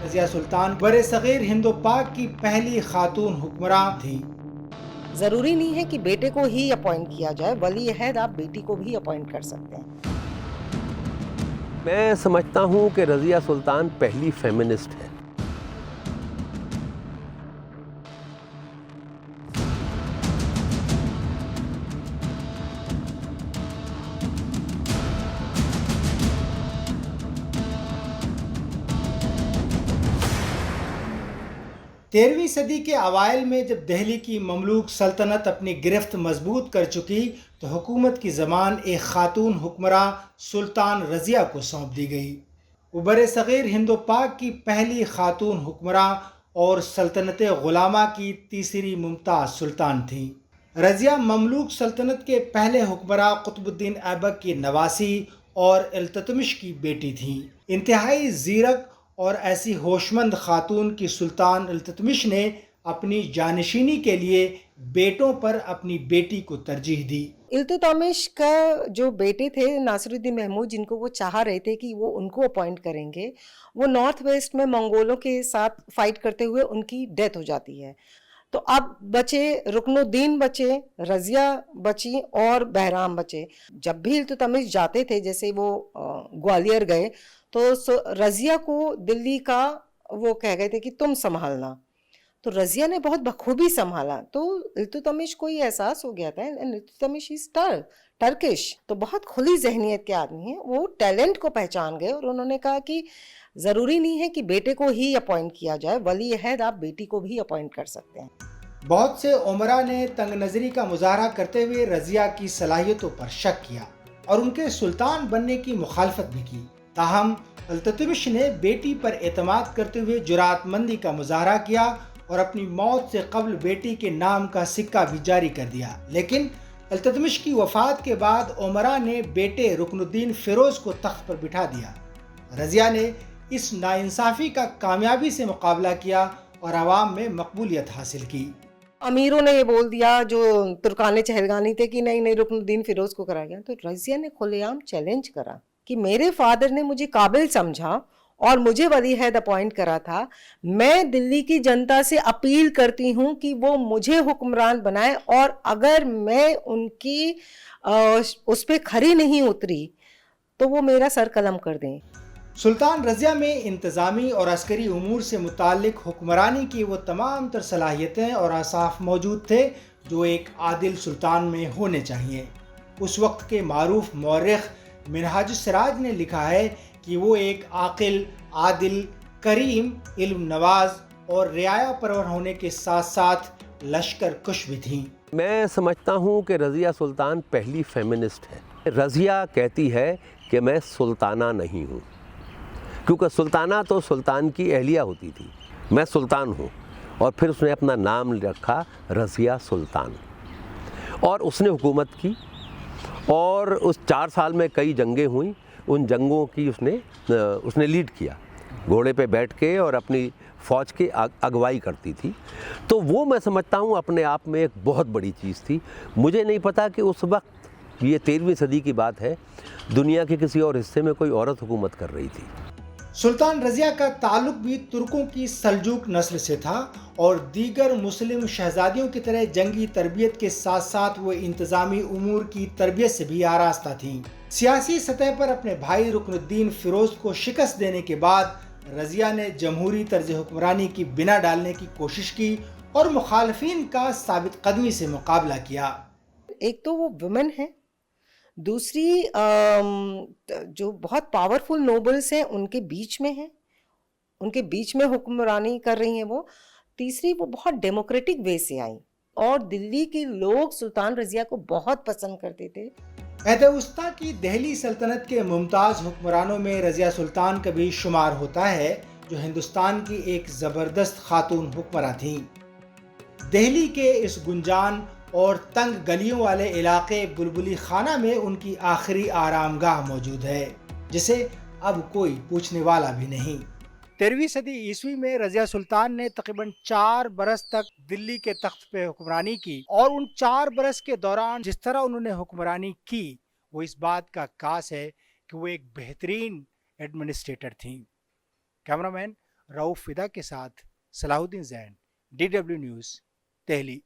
رضیہ سلطان برصغیر ہند و پاک کی پہلی خاتون حکمراں تھیں۔ ضروری نہیں ہے کہ بیٹے کو ہی اپوائنٹ کیا جائے، ولی عہد آپ بیٹی کو بھی اپوائنٹ کر سکتے ہیں۔ میں سمجھتا ہوں کہ رضیہ سلطان پہلی فیمنسٹ ہے۔ تیرہویں صدی کے اوائل میں جب دہلی کی مملوک سلطنت اپنی گرفت مضبوط کر چکی تو حکومت کی زبان ایک خاتون حکمراں سلطان رضیہ کو سونپ دی گئی۔ وہ برصغیر ہند و پاک کی پہلی خاتون حکمراں اور سلطنت غلامہ کی تیسری ممتاز سلطان تھیں۔ رضیہ مملوک سلطنت کے پہلے حکمراں قطب الدین ایبک کی نواسی اور التتمش کی بیٹی تھیں۔ انتہائی زیرک اور ایسی ہوشمند خاتون کی سلطان التتمش نے اپنی جانشینی کے لیے بیٹوں پر اپنی بیٹی کو ترجیح دی۔ التتمش کا جو بیٹے تھے ناصر الدین محمود، جن کو وہ چاہ رہے تھے کہ وہ ان کو اپوائنٹ کریں گے، وہ نارتھ ویسٹ میں منگولوں کے ساتھ فائٹ کرتے ہوئے ان کی ڈیتھ ہو جاتی ہے۔ تو اب بچے رکن الدین بچے، رضیہ بچی اور بہرام بچے۔ جب بھی التتمش جاتے تھے، جیسے وہ گوالیار گئے تو رضیہ کو دلی کا وہ کہہ گئے تھے کہ تم سنبھالنا، تو رضیہ نے بہت بخوبی سنبھالا۔ تو التتمش کو یہ احساس ہو گیا تھا، التتمش از ٹرکش، تو بہت کھلی ذہنیت کے آدمی ہیں، وہ ٹیلنٹ کو پہچان گئے اور انہوں نے کہا کہ ضروری نہیں ہے کہ بیٹے کو ہی اپوائنٹ کیا جائے، ولی عہد آپ بیٹی کو بھی اپوائنٹ کر سکتے ہیں۔ بہت سے عمراء نے تنگ نظری کا مظاہرہ کرتے ہوئے رضیہ کی صلاحیتوں پر شک کیا اور ان کے سلطان بننے کی مخالفت بھی کی۔ تاہم التتمش نے بیٹی پر اعتماد کرتے ہوئے جرأت مندی کا مظاہرہ کیا اور اپنی موت سے قبل بیٹی کے نام کا سکہ بھی جاری کر دیا۔ لیکن التتمش کی وفات کے بعد عمراء نے بیٹے رکن الدین فیروز کو تخت پر بٹھا دیا۔ رضیہ نے اس ناانصافی کا کامیابی سے مقابلہ کیا اور عوام میں مقبولیت حاصل کی۔ امیروں نے یہ بول دیا جو ترکان چہلگانی تھے کہ نہیں رکن الدین فیروز کو کرا گیا، تو رضیہ نے کھلے عام چیلنج کرا کہ میرے فادر نے مجھے قابل سمجھا اور مجھے ولی عہد اپوائنٹ کرا تھا، میں دلی کی جنتا سے اپیل کرتی ہوں کہ وہ مجھے حکمران بنائے، اور اگر میں ان کی اس پہ کھری نہیں اتری تو وہ میرا سر قلم کر دیں۔ سلطان رضیہ میں انتظامی اور عسکری امور سے متعلق حکمرانی کی وہ تمام تر صلاحیتیں اور اوصاف موجود تھے جو ایک عادل سلطان میں ہونے چاہیے۔ اس وقت کے معروف مورخ منہاج السراج نے لکھا ہے کہ وہ ایک عاقل، عادل، کریم، علم نواز اور رعایا پرور ہونے کے ساتھ ساتھ لشکر کش بھی تھیں۔ میں سمجھتا ہوں کہ رضیہ سلطان پہلی فیمنسٹ ہے۔ رضیہ کہتی ہے کہ میں سلطانہ نہیں ہوں، کیونکہ سلطانہ تو سلطان کی اہلیہ ہوتی تھی، میں سلطان ہوں۔ اور پھر اس نے اپنا نام رکھا رضیہ سلطان، اور اس نے حکومت کی، اور اس 4 سال میں کئی جنگیں ہوئیں، ان جنگوں کی اس نے لیڈ کیا، گھوڑے پہ بیٹھ کے، اور اپنی فوج کی اگوائی کرتی تھی۔ تو وہ میں سمجھتا ہوں اپنے آپ میں ایک بہت بڑی چیز تھی۔ مجھے نہیں پتا کہ اس وقت، یہ 13ویں صدی کی بات ہے، دنیا کے کسی اور حصے میں کوئی عورت حکومت کر رہی تھی۔ سلطان رضیہ کا تعلق بھی ترکوں کی سلجوق نسل سے تھا اور دیگر مسلم شہزادیوں کی طرح جنگی تربیت کے ساتھ ساتھ وہ انتظامی امور کی تربیت سے بھی آراستہ تھیں۔ سیاسی سطح پر اپنے بھائی رکن الدین فیروز کو شکست دینے کے بعد رضیہ نے جمہوری طرز حکمرانی کی بنا ڈالنے کی کوشش کی اور مخالفین کا ثابت قدمی سے مقابلہ کیا۔ ایک تو وہ ویمن ہے، دوسری جو بہت پاورفل نوبلز ہیں ان کے بیچ میں ہیں، ان کے بیچ میں حکمرانی کر رہی ہیں وہ، تیسری وہ بہت ڈیموکریٹک وے سے آئیں، اور دلی کے لوگ سلطان رضیہ کو بہت پسند کرتے تھے۔ عہد وسطیٰ کی دہلی سلطنت کے ممتاز حکمرانوں میں رضیہ سلطان کا بھی شمار ہوتا ہے، جو ہندوستان کی ایک زبردست خاتون حکمراں تھیں۔ دہلی کے اس گنجان اور تنگ گلیوں والے علاقے بلبلی خانہ میں ان کی آخری آرام گاہ موجود ہے، جسے اب کوئی پوچھنے والا بھی نہیں۔ 13ویں صدی عیسوی میں رضیہ سلطان نے تقریباً 4 برس تک دلی کے تخت پہ حکمرانی کی، اور ان 4 برس کے دوران جس طرح انہوں نے حکمرانی کی وہ اس بات کا عکاس ہے کہ وہ ایک بہترین ایڈمنسٹریٹر تھیں۔ کیمرامین رؤف فدا کے ساتھ صلاح الدین زین، DW نیوز، دہلی۔